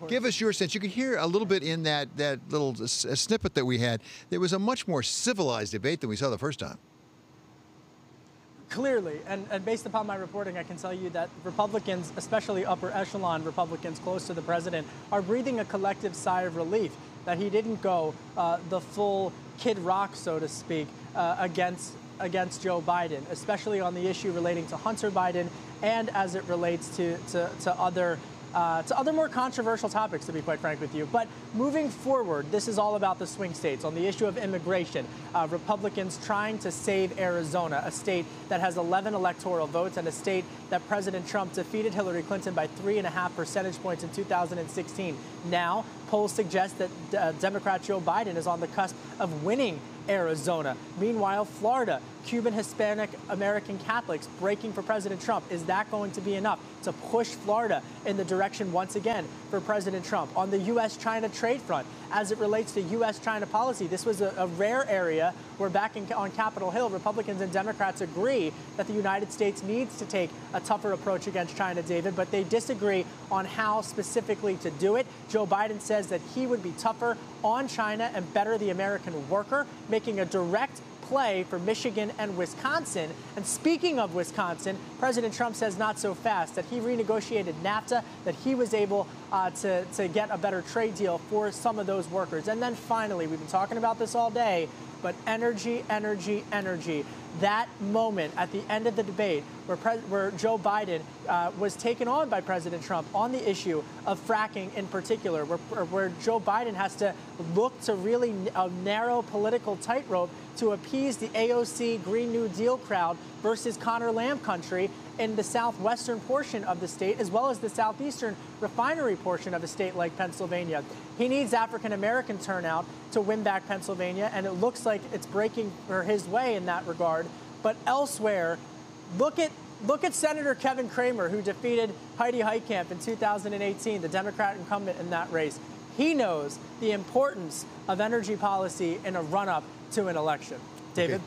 Give us your sense. You could hear a little bit in that little snippet that we had. There was a much more civilized debate than we saw the first time. Clearly, and based upon my reporting, I can tell you that Republicans, especially upper echelon Republicans close to the president, are breathing a collective sigh of relief that he didn't go the full Kid Rock, so to speak, against Joe Biden, especially on the issue relating to Hunter Biden and as it relates to other more controversial topics, to be quite frank with you. But moving forward, this is all about the swing states. On the issue of immigration, Republicans trying to save Arizona, a state that has 11 electoral votes and a state that President Trump defeated Hillary Clinton by 3.5 percentage points in 2016. Now, polls suggest that Democrat Joe Biden is on the cusp of winning Arizona. Meanwhile, Florida, Cuban, Hispanic, American Catholics breaking for President Trump. Is that going to be enough to push Florida in the direction once again for President Trump? On the U.S.-China trade front, as it relates to U.S.-China policy, this was a rare area where back on Capitol Hill, Republicans and Democrats agree that the United States needs to take a tougher approach against China, David, but they disagree on how specifically to do it. Joe Biden says that he would be tougher on China and better the American worker, making a direct play for Michigan and Wisconsin. And speaking of Wisconsin, President Trump says not so fast, that he renegotiated NAFTA, that he was able to get a better trade deal for some of those workers. And then finally, we've been talking about this all day, but energy, energy, energy. That moment at the end of the debate where Joe Biden was taken on by President Trump on the issue of fracking in particular, where Joe Biden has to look to really a narrow political tightrope to appease the AOC Green New Deal crowd versus Connor Lamb country in the southwestern portion of the state, as well as the southeastern refinery portion of a state like Pennsylvania. He needs African-American turnout to win back Pennsylvania, and it looks like it's breaking for his way in that regard. But elsewhere, look at Senator Kevin Cramer, who defeated Heidi Heitkamp in 2018, the Democrat incumbent in that race. He knows the importance of energy policy in a run-up to an election. David? Okay.